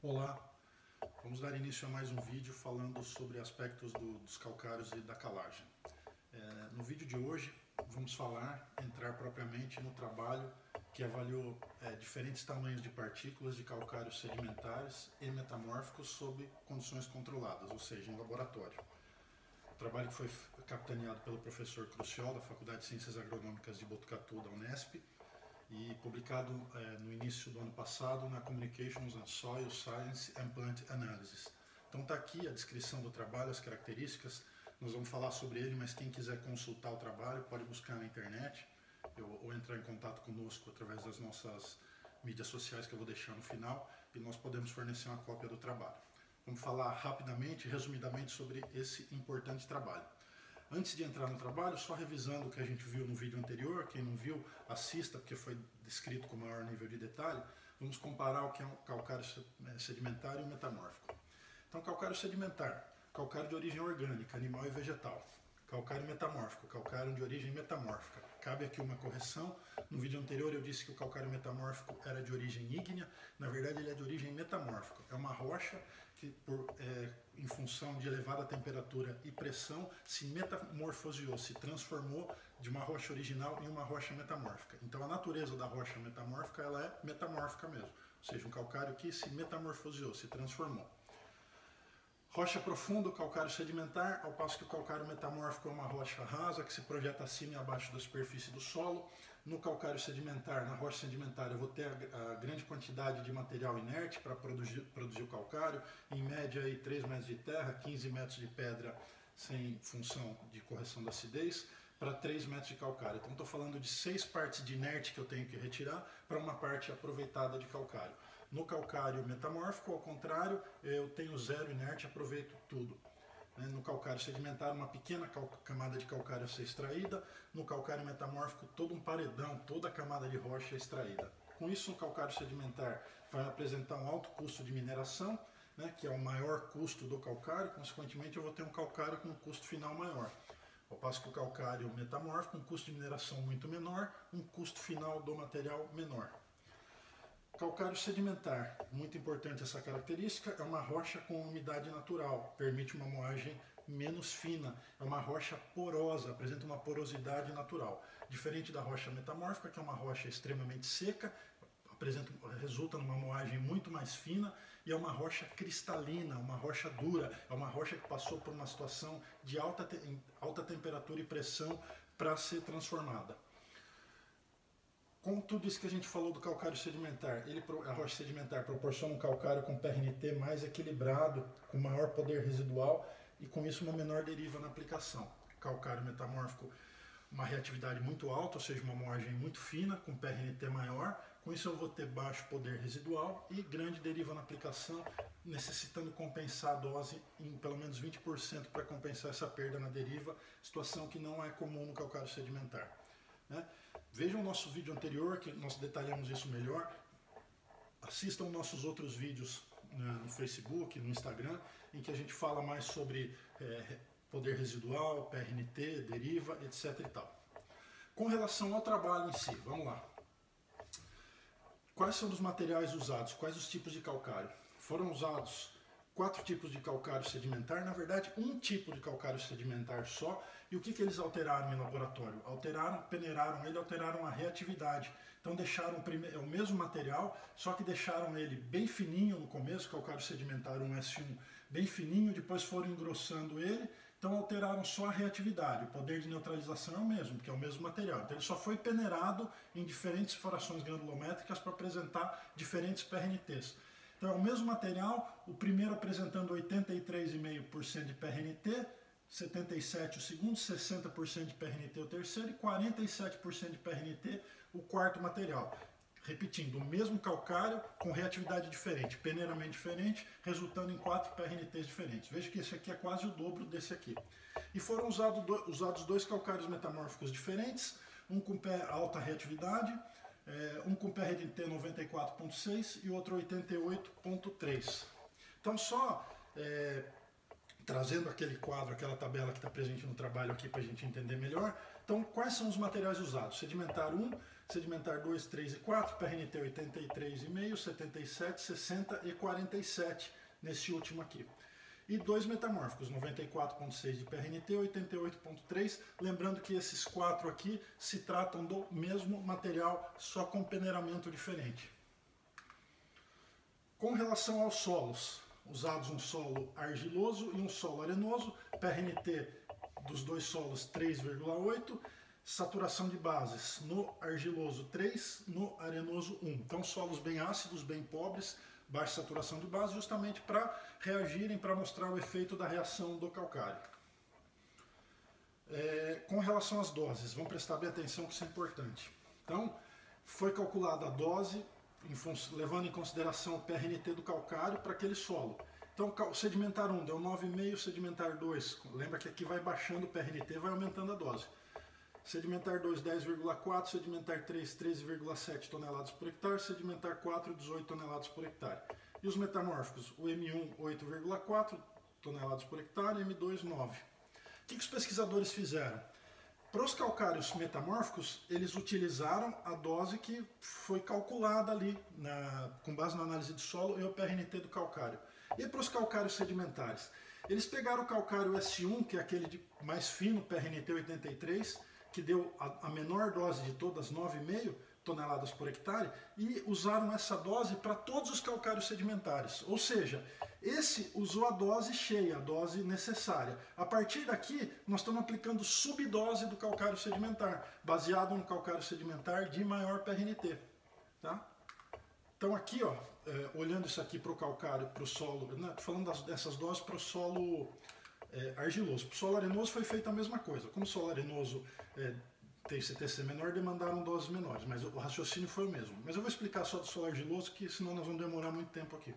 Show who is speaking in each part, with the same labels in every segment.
Speaker 1: Olá, vamos dar início a mais um vídeo falando sobre aspectos dos calcários e da calagem. No vídeo de hoje vamos entrar propriamente no trabalho que avaliou diferentes tamanhos de partículas de calcários sedimentares e metamórficos sob condições controladas, ou seja, em laboratório. O trabalho que foi capitaneado pelo professor Cruciol, da Faculdade de Ciências Agronômicas de Botucatu, da Unesp, e publicado no início do ano passado na Communications and Soil Science and Plant Analysis. Então está aqui a descrição do trabalho, as características, nós vamos falar sobre ele, mas quem quiser consultar o trabalho pode buscar na internet ou entrar em contato conosco através das nossas mídias sociais que eu vou deixar no final e nós podemos fornecer uma cópia do trabalho. Vamos falar rapidamente, resumidamente sobre esse importante trabalho. Antes de entrar no trabalho, só revisando o que a gente viu no vídeo anterior, quem não viu, assista, porque foi descrito com maior nível de detalhe. Vamos comparar o que é um calcário sedimentar e um metamórfico. Então, calcário sedimentar, calcário de origem orgânica, animal e vegetal. Calcário metamórfico, calcário de origem metamórfica. Cabe aqui uma correção. No vídeo anterior eu disse que o calcário metamórfico era de origem ígnea. Na verdade, ele é de origem metamórfica. É uma rocha que, em função de elevada temperatura e pressão, se metamorfoseou, se transformou de uma rocha original em uma rocha metamórfica. Então, a natureza da rocha metamórfica ela é metamórfica mesmo. Ou seja, um calcário que se metamorfoseou, se transformou. Rocha profunda, calcário sedimentar, ao passo que o calcário metamórfico é uma rocha rasa que se projeta acima e abaixo da superfície do solo. No calcário sedimentar, na rocha sedimentar, eu vou ter a grande quantidade de material inerte para produzir o calcário, em média aí, 3 metros de terra, 15 metros de pedra sem função de correção da acidez, para 3 metros de calcário. Então estou falando de 6 partes de inerte que eu tenho que retirar para uma parte aproveitada de calcário. No calcário metamórfico, ao contrário, eu tenho 0 inerte e aproveito tudo. No calcário sedimentar, uma pequena camada de calcário a ser extraída. No calcário metamórfico, todo um paredão, toda a camada de rocha é extraída. Com isso, no calcário sedimentar vai apresentar um alto custo de mineração, que é o maior custo do calcário. Consequentemente, eu vou ter um calcário com um custo final maior. Ao passo que o calcário metamórfico, um custo de mineração muito menor, um custo final do material menor. Calcário sedimentar, muito importante essa característica, é uma rocha com umidade natural, permite uma moagem menos fina, é uma rocha porosa, apresenta uma porosidade natural. Diferente da rocha metamórfica, que é uma rocha extremamente seca, resulta numa moagem muito mais fina e é uma rocha cristalina, uma rocha dura, é uma rocha que passou por uma situação de alta temperatura e pressão para ser transformada. Com tudo isso que a gente falou do calcário sedimentar, a rocha sedimentar proporciona um calcário com PRNT mais equilibrado, com maior poder residual e com isso uma menor deriva na aplicação. Calcário metamórfico, uma reatividade muito alta, ou seja, uma moagem muito fina, com PRNT maior, com isso eu vou ter baixo poder residual e grande deriva na aplicação, necessitando compensar a dose em pelo menos 20% para compensar essa perda na deriva, situação que não é comum no calcário sedimentar. Vejam o nosso vídeo anterior, que nós detalhamos isso melhor. Assistam nossos outros vídeos no Facebook, no Instagram, em que a gente fala mais sobre poder residual, PRNT, deriva, etc. e tal. Com relação ao trabalho em si, vamos lá. Quais são os materiais usados? Quais os tipos de calcário? Foram usados 4 tipos de calcário sedimentar, na verdade um tipo de calcário sedimentar só, e o que eles alteraram em laboratório? Peneiraram ele, alteraram a reatividade. Então deixaram o mesmo material, só que deixaram ele bem fininho no começo, calcário sedimentar 1S1, bem fininho, depois foram engrossando ele, então alteraram só a reatividade. O poder de neutralização é o mesmo, porque é o mesmo material. Então ele só foi peneirado em diferentes frações granulométricas para apresentar diferentes PRNTs. Então é o mesmo material, o primeiro apresentando 83,5% de PRNT, 77% o segundo, 60% de PRNT o terceiro e 47% de PRNT o quarto material. Repetindo, o mesmo calcário com reatividade diferente, peneiramento diferente, resultando em 4 PRNTs diferentes. Veja que esse aqui é quase o dobro desse aqui. E foram usados 2 calcários metamórficos diferentes, um com alta reatividade, um com PRNT 94.6 e outro 88.3. Então só trazendo aquele quadro, aquela tabela que está presente no trabalho aqui para a gente entender melhor, Então, quais são os materiais usados? Sedimentar 1, sedimentar 2, 3 e 4, PRNT 83,5, 77, 60 e 47 nesse último aqui. E dois metamórficos, 94,6 de PRNT, 88,3. Lembrando que esses quatro aqui se tratam do mesmo material, só com peneiramento diferente. Com relação aos solos, usados um solo argiloso e um solo arenoso, PRNT dos dois solos 3,8, saturação de bases no argiloso 3, no arenoso 1. Então solos bem ácidos, bem pobres, baixa saturação de base, justamente para reagirem, para mostrar o efeito da reação do calcário. Com relação às doses, vamos prestar bem atenção que isso é importante. Então, foi calculada a dose, levando em consideração o PRNT do calcário para aquele solo. Então, sedimentar 1 deu 9,5, sedimentar 2, lembra que aqui vai baixando o PRNT, vai aumentando a dose. Sedimentar 2, 10,4, sedimentar 3, 13,7 toneladas por hectare, sedimentar 4, 18 toneladas por hectare. E os metamórficos, o M1, 8,4 toneladas por hectare, M2, 9. O que os pesquisadores fizeram? Para os calcários metamórficos, eles utilizaram a dose que foi calculada ali, com base na análise de solo e o PRNT do calcário. E para os calcários sedimentares? Eles pegaram o calcário S1, que é aquele mais fino, PRNT 83, que deu a menor dose de todas, 9,5 toneladas por hectare, e usaram essa dose para todos os calcários sedimentares. Ou seja, esse usou a dose cheia, a dose necessária. A partir daqui, nós estamos aplicando subdose do calcário sedimentar, baseado no calcário sedimentar de maior PRNT. Tá? Então aqui, ó, olhando isso aqui para o calcário, para o solo, né, falando dessas doses para o solo argiloso. Para o solo arenoso foi feita a mesma coisa. Como o solo arenoso tem CTC menor, demandaram doses menores, mas o raciocínio foi o mesmo. Mas eu vou explicar só do solo argiloso, que senão nós vamos demorar muito tempo aqui.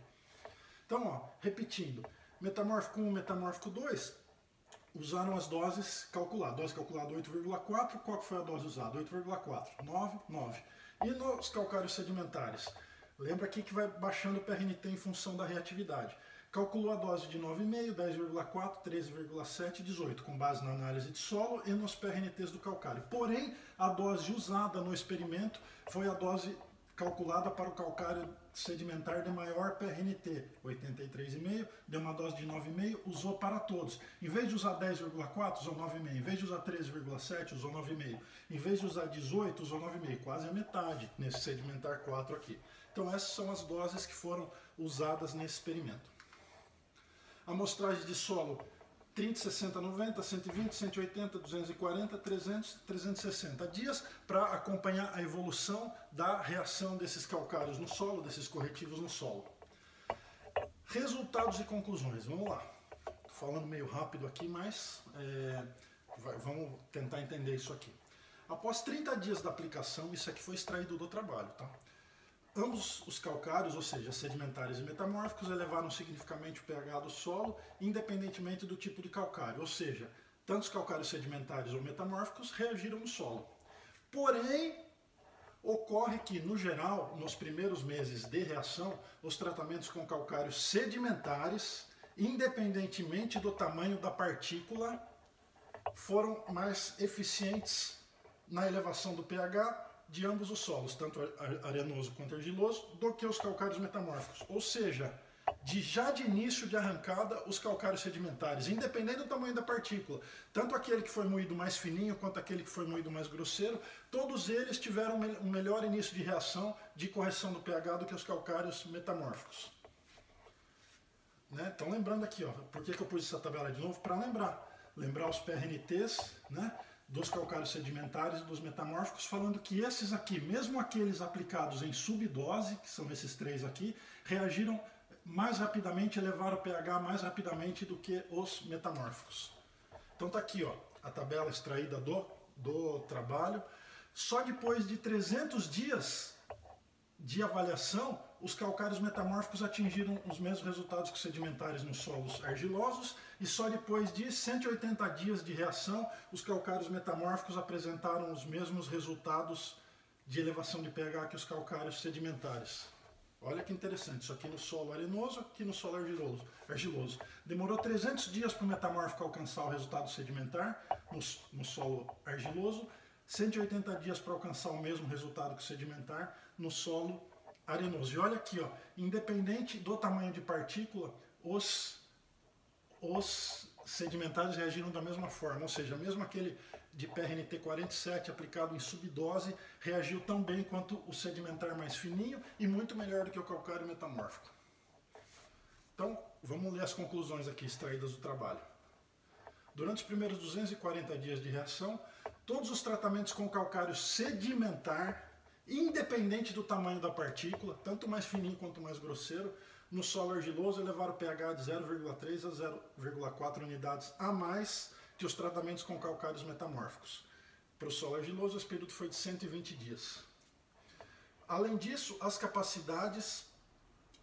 Speaker 1: Então, ó, repetindo, metamórfico 1, metamórfico 2, usaram as doses calculadas. Dose calculada 8,4, qual foi a dose usada? 8,4, 9, 9. E nos calcários sedimentares? Lembra aqui que vai baixando o PRNT em função da reatividade. Calculou a dose de 9,5, 10,4, 13,7, 18, com base na análise de solo e nos PRNTs do calcário. Porém, a dose usada no experimento foi a dose calculada para o calcário sedimentar de maior PRNT, 83,5, deu uma dose de 9,5, usou para todos. Em vez de usar 10,4, usou 9,5. Em vez de usar 13,7, usou 9,5. Em vez de usar 18, usou 9,5. Quase a metade nesse sedimentar 4 aqui. Então essas são as doses que foram usadas nesse experimento. Amostragem de solo 30, 60, 90, 120, 180, 240, 300, 360 dias para acompanhar a evolução da reação desses calcários no solo, desses corretivos no solo. Resultados e conclusões, vamos lá. Estou falando meio rápido aqui, mas vamos tentar entender isso aqui. Após 30 dias da aplicação, isso aqui foi extraído do trabalho, tá? Ambos os calcários, ou seja, sedimentares e metamórficos, elevaram significativamente o pH do solo, independentemente do tipo de calcário. Ou seja, tanto os calcários sedimentares ou metamórficos reagiram no solo. Porém, ocorre que, no geral, nos primeiros meses de reação, os tratamentos com calcários sedimentares, independentemente do tamanho da partícula, foram mais eficientes na elevação do pH de ambos os solos, tanto arenoso quanto argiloso, do que os calcários metamórficos. Ou seja, já de início de arrancada, os calcários sedimentares, independente do tamanho da partícula, tanto aquele que foi moído mais fininho quanto aquele que foi moído mais grosseiro, todos eles tiveram um melhor início de reação de correção do pH do que os calcários metamórficos. Né? Então lembrando aqui, ó, por que eu pus essa tabela de novo? Para lembrar os PRNTs, né, dos calcários sedimentares e dos metamórficos, falando que esses aqui, mesmo aqueles aplicados em subdose, que são esses três aqui, reagiram mais rapidamente, elevaram o pH mais rapidamente do que os metamórficos. Então tá aqui, ó, a tabela extraída do trabalho. Só depois de 300 dias de avaliação, os calcários metamórficos atingiram os mesmos resultados que os sedimentares nos solos argilosos, e só depois de 180 dias de reação, os calcários metamórficos apresentaram os mesmos resultados de elevação de pH que os calcários sedimentares. Olha que interessante, isso aqui no solo arenoso, aqui no solo argiloso. Demorou 300 dias para o metamórfico alcançar o resultado sedimentar no solo argiloso, 180 dias para alcançar o mesmo resultado que o sedimentar no solo arenoso. E olha aqui, ó, independente do tamanho de partícula, os sedimentares reagiram da mesma forma, ou seja, mesmo aquele de PRNT 47 aplicado em subdose reagiu tão bem quanto o sedimentar mais fininho e muito melhor do que o calcário metamórfico. Então, vamos ler as conclusões aqui extraídas do trabalho. Durante os primeiros 240 dias de reação, todos os tratamentos com calcário sedimentar, independente do tamanho da partícula, tanto mais fininho quanto mais grosseiro, no solo argiloso elevaram o pH de 0,3 a 0,4 unidades a mais que os tratamentos com calcários metamórficos. Para o solo argiloso, esse período foi de 120 dias. Além disso, as capacidades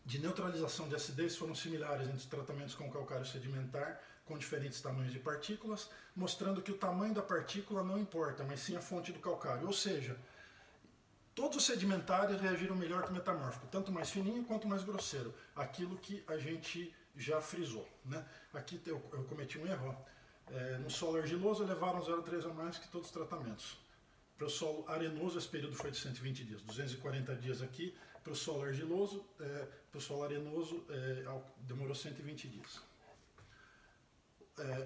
Speaker 1: de neutralização de acidez foram similares entre os tratamentos com calcário sedimentar com diferentes tamanhos de partículas, mostrando que o tamanho da partícula não importa, mas sim a fonte do calcário. Ou seja, todos os sedimentares reagiram melhor que o metamórfico, tanto mais fininho quanto mais grosseiro. Aquilo que a gente já frisou, né? Aqui eu cometi um erro. No solo argiloso levaram 0,3 a mais que todos os tratamentos. Para o solo arenoso esse período foi de 120 dias, 240 dias aqui. Para o solo argiloso, para o solo arenoso demorou 120 dias.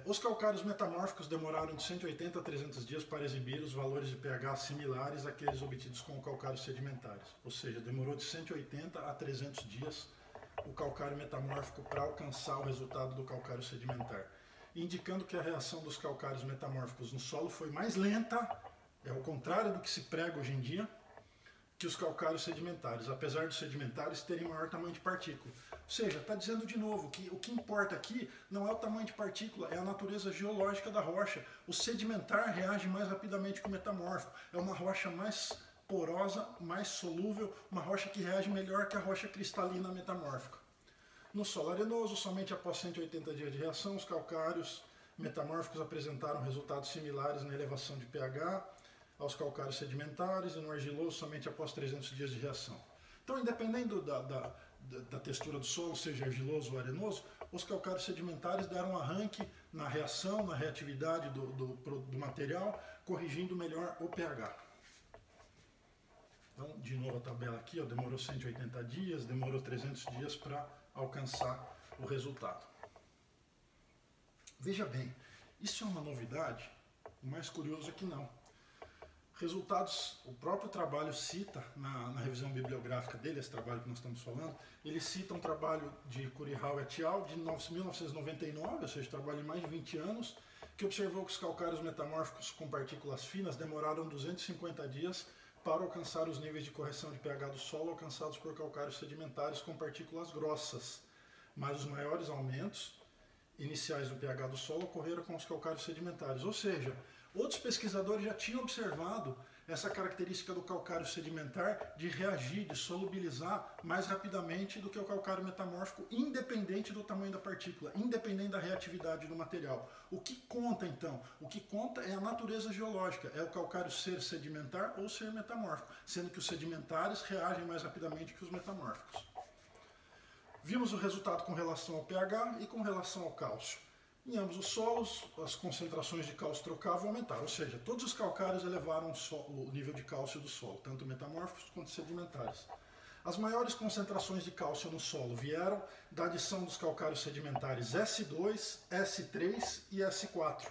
Speaker 1: Os calcários metamórficos demoraram de 180 a 300 dias para exibir os valores de pH similares àqueles obtidos com calcários sedimentares. Ou seja, demorou de 180 a 300 dias o calcário metamórfico para alcançar o resultado do calcário sedimentar, indicando que a reação dos calcários metamórficos no solo foi mais lenta, é ao contrário do que se prega hoje em dia, que os calcários sedimentares, apesar dos sedimentares terem maior tamanho de partícula. Ou seja, está dizendo de novo que o que importa aqui não é o tamanho de partícula, é a natureza geológica da rocha. O sedimentar reage mais rapidamente que o metamórfico. É uma rocha mais porosa, mais solúvel, uma rocha que reage melhor que a rocha cristalina metamórfica. No solo arenoso, somente após 180 dias de reação, os calcários metamórficos apresentaram resultados similares na elevação de pH aos calcários sedimentares, e no argiloso somente após 300 dias de reação. Então, independendo da textura do solo, seja argiloso ou arenoso, os calcários sedimentares deram um arranque na reação, na reatividade do material, corrigindo melhor o pH. Então, de novo a tabela aqui, ó, demorou 180 dias, demorou 300 dias para alcançar o resultado. Veja bem, isso é uma novidade? O mais curioso é que não. Resultados, o próprio trabalho cita, na revisão bibliográfica dele, esse trabalho que nós estamos falando, ele cita um trabalho de Kurihau et al. De 1999, ou seja, trabalho de mais de 20 anos, que observou que os calcários metamórficos com partículas finas demoraram 250 dias para alcançar os níveis de correção de pH do solo alcançados por calcários sedimentares com partículas grossas, mas os maiores aumentos iniciais do pH do solo ocorreram com os calcários sedimentares, ou seja, outros pesquisadores já tinham observado essa característica do calcário sedimentar de reagir, de solubilizar mais rapidamente do que o calcário metamórfico, independente do tamanho da partícula, independente da reatividade do material. O que conta então? O que conta é a natureza geológica, é o calcário ser sedimentar ou ser metamórfico, sendo que os sedimentares reagem mais rapidamente que os metamórficos. Vimos o resultado com relação ao pH e com relação ao cálcio. Em ambos os solos, as concentrações de cálcio trocável aumentaram, ou seja, todos os calcários elevaram o nível de cálcio do solo, tanto metamórficos quanto sedimentares. As maiores concentrações de cálcio no solo vieram da adição dos calcários sedimentares S2, S3 e S4.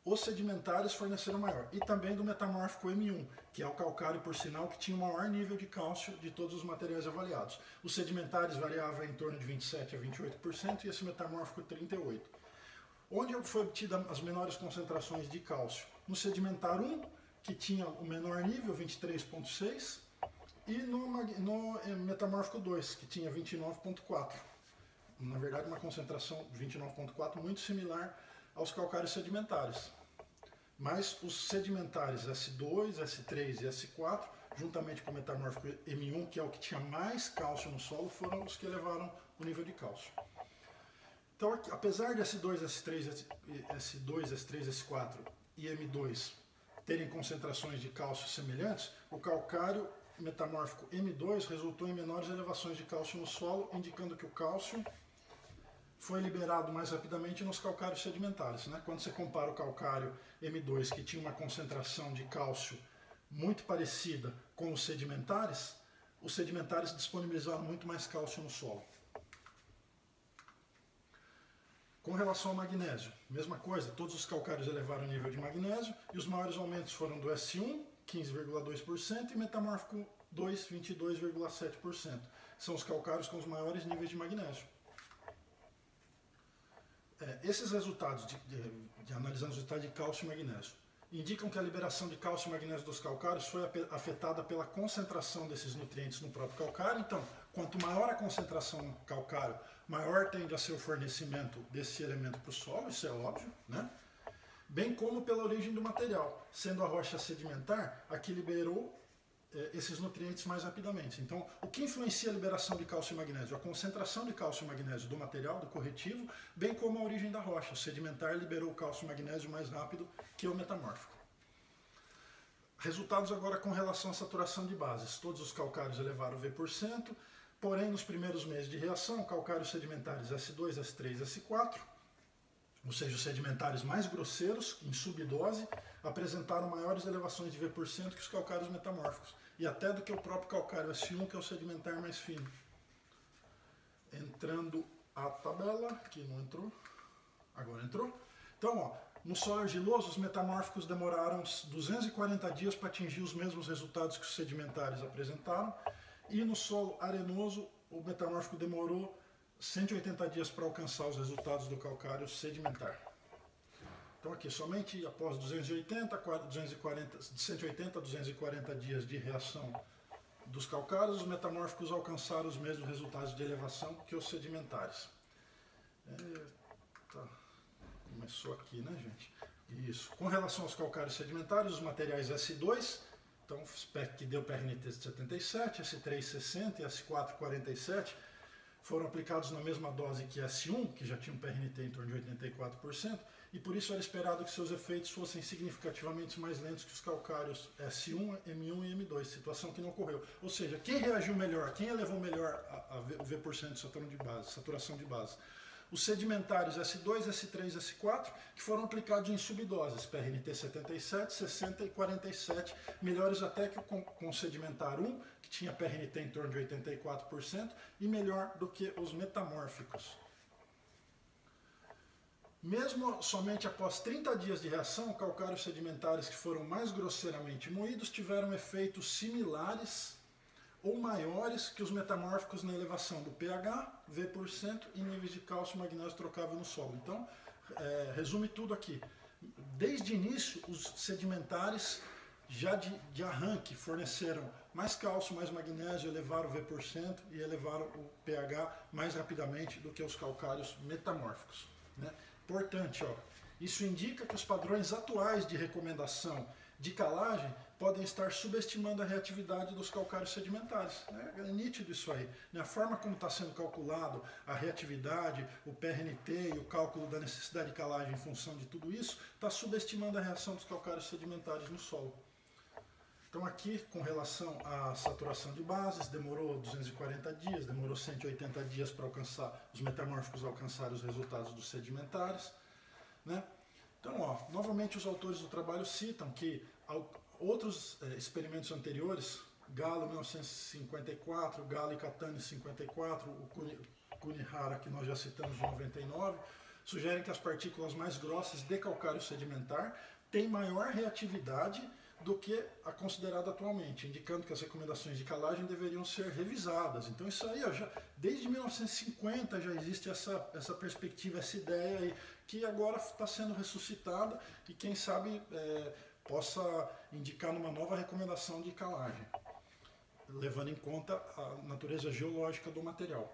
Speaker 1: Os sedimentares forneceram maior, e também do metamórfico M1, que é o calcário, por sinal, que tinha o maior nível de cálcio de todos os materiais avaliados. Os sedimentares variavam em torno de 27% a 28% e esse metamórfico 38%. Onde foi obtida as menores concentrações de cálcio? No sedimentar 1, que tinha o menor nível, 23,6, e no metamórfico 2, que tinha 29,4. Na verdade, uma concentração de 29,4 muito similar aos calcários sedimentares. Mas os sedimentares S2, S3 e S4, juntamente com o metamórfico M1, que é o que tinha mais cálcio no solo, foram os que elevaram o nível de cálcio. Então, apesar de S2, S3, S4 e M2 terem concentrações de cálcio semelhantes, o calcário metamórfico M2 resultou em menores elevações de cálcio no solo, indicando que o cálcio foi liberado mais rapidamente nos calcários sedimentares, né? Quando você compara o calcário M2, que tinha uma concentração de cálcio muito parecida com os sedimentares disponibilizaram muito mais cálcio no solo. Com relação ao magnésio, mesma coisa, todos os calcários elevaram o nível de magnésio e os maiores aumentos foram do S1, 15,2%, e metamórfico 2, 22,7%. São os calcários com os maiores níveis de magnésio. Esses resultados, analisando os resultados de cálcio e magnésio, indicam que a liberação de cálcio e magnésio dos calcários foi afetada pela concentração desses nutrientes no próprio calcário. Então, quanto maior a concentração no calcário, maior tende a ser o fornecimento desse elemento para o solo, isso é óbvio, né? Bem como pela origem do material, sendo a rocha sedimentar a que liberou esses nutrientes mais rapidamente. Então, o que influencia a liberação de cálcio e magnésio? A concentração de cálcio e magnésio do material, do corretivo, bem como a origem da rocha. O sedimentar liberou o cálcio e magnésio mais rápido que o metamórfico. Resultados agora com relação à saturação de bases. Todos os calcários elevaram V%, porém nos primeiros meses de reação, calcários sedimentares S2, S3, S4, ou seja, os sedimentares mais grosseiros, em subdose, apresentaram maiores elevações de V% que os calcários metamórficos, e até do que o próprio calcário S1, que é o sedimentar mais fino. Entrando a tabela, que não entrou, agora entrou. Então, ó, no solo argiloso, os metamórficos demoraram 240 dias para atingir os mesmos resultados que os sedimentares apresentaram, e no solo arenoso, o metamórfico demorou 180 dias para alcançar os resultados do calcário sedimentar. Então aqui, somente após 180 a 240 dias de reação dos calcários, os metamórficos alcançaram os mesmos resultados de elevação que os sedimentares. Começou aqui, né, gente? Isso. Com relação aos calcários sedimentares, os materiais S2, então SPEC que deu PRNT de 77, S3 60 e S4 47, foram aplicados na mesma dose que S1, que já tinha um PRNT em torno de 84%, e por isso era esperado que seus efeitos fossem significativamente mais lentos que os calcários S1, M1 e M2, situação que não ocorreu. Ou seja, quem reagiu melhor, quem elevou melhor a V% de saturação de base? Os sedimentares S2, S3 e S4, que foram aplicados em subdoses, PRNT 77, 60 e 47, melhores até que com o sedimentar 1, que tinha PRNT em torno de 84%, e melhor do que os metamórficos. Mesmo somente após 30 dias de reação, calcários sedimentares que foram mais grosseiramente moídos tiveram efeitos similares ou maiores que os metamórficos na elevação do pH, V% e níveis de cálcio e magnésio trocável no solo. Então, resume tudo aqui. Desde o início, os sedimentares já de arranque forneceram mais cálcio, mais magnésio, elevaram o V% e elevaram o pH mais rapidamente do que os calcários metamórficos, né? Importante, ó, isso indica que os padrões atuais de recomendação de calagem podem estar subestimando a reatividade dos calcários sedimentares. É nítido isso aí. A forma como está sendo calculado a reatividade, o PRNT e o cálculo da necessidade de calagem em função de tudo isso, está subestimando a reação dos calcários sedimentares no solo. Então aqui, com relação à saturação de bases, demorou 240 dias, demorou 180 dias para os metamórficos alcançarem os resultados dos sedimentares, né? Então, ó, novamente os autores do trabalho citam que outros experimentos anteriores, Gallo 1954, Gallo e Catani 54, o Kunihara, que nós já citamos, de 99, sugerem que as partículas mais grossas de calcário sedimentar têm maior reatividade do que a considerada atualmente, indicando que as recomendações de calagem deveriam ser revisadas. Então isso aí, ó, desde 1950 já existe essa perspectiva, essa ideia aí, que agora está sendo ressuscitada e quem sabe possa indicar numa nova recomendação de calagem, levando em conta a natureza geológica do material.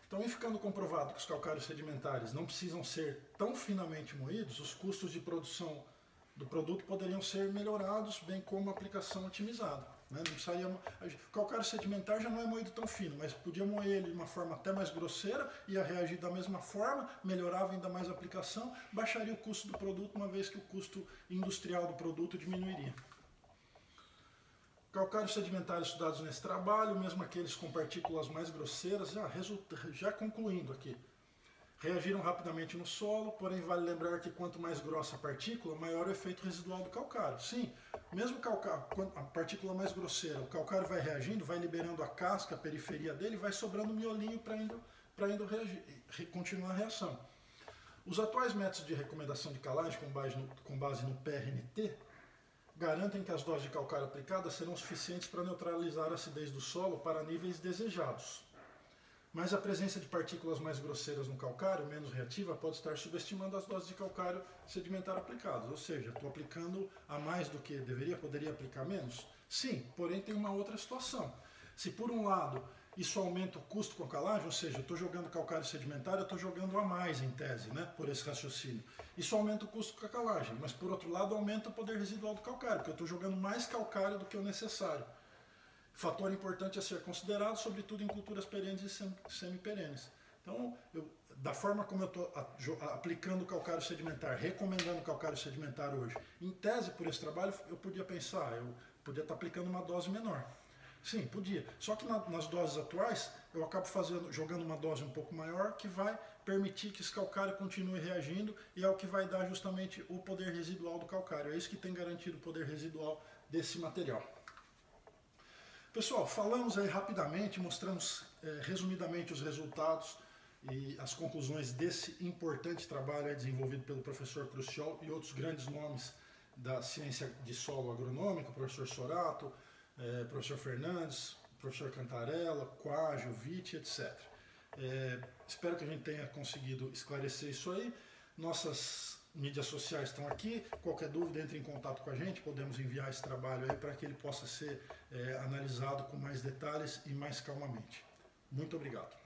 Speaker 1: Então, em ficando comprovado que os calcários sedimentares não precisam ser tão finamente moídos, os custos de produção do produto poderiam ser melhorados, bem como a aplicação otimizada, né? Não precisaria, o calcário sedimentar já não é moído tão fino, mas podia moer ele de uma forma até mais grosseira, ia reagir da mesma forma, melhorava ainda mais a aplicação, baixaria o custo do produto, uma vez que o custo industrial do produto diminuiria. Calcários sedimentares estudados nesse trabalho, mesmo aqueles com partículas mais grosseiras, já concluindo aqui, reagiram rapidamente no solo, porém vale lembrar que quanto mais grossa a partícula, maior o efeito residual do calcário. Sim, mesmo a partícula mais grosseira, o calcário vai reagindo, vai liberando a casca, a periferia dele, vai sobrando miolinho para indo continuar a reação. Os atuais métodos de recomendação de calagem com base no PRNT garantem que as doses de calcário aplicadas serão suficientes para neutralizar a acidez do solo para níveis desejados. Mas a presença de partículas mais grosseiras no calcário, menos reativa, pode estar subestimando as doses de calcário sedimentar aplicadas. Ou seja, estou aplicando a mais do que poderia aplicar menos? Sim, porém tem uma outra situação. Se por um lado isso aumenta o custo com a calagem, ou seja, eu estou jogando calcário sedimentar, eu estou jogando a mais em tese, né, por esse raciocínio. Isso aumenta o custo com a calagem, mas por outro lado aumenta o poder residual do calcário, porque eu estou jogando mais calcário do que o necessário. Fator importante a ser considerado, sobretudo em culturas perenes e semiperenes. Então, da forma como eu estou aplicando o calcário sedimentar, recomendando o calcário sedimentar hoje, em tese, por esse trabalho, eu podia pensar, eu podia estar aplicando uma dose menor. Sim, podia. Só que nas doses atuais, eu acabo jogando uma dose um pouco maior que vai permitir que esse calcário continue reagindo e é o que vai dar justamente o poder residual do calcário. É isso que tem garantido o poder residual desse material. Pessoal, falamos aí rapidamente, mostramos resumidamente os resultados e as conclusões desse importante trabalho desenvolvido pelo professor Cruciol e outros grandes nomes da ciência de solo agronômica, o professor Sorato, professor Fernandes, professor Cantarella, Quágio, Vitti, etc. Espero que a gente tenha conseguido esclarecer isso aí. Nossas mídias sociais estão aqui. Qualquer dúvida, entre em contato com a gente. Podemos enviar esse trabalho aí para que ele possa ser analisado com mais detalhes e mais calmamente. Muito obrigado.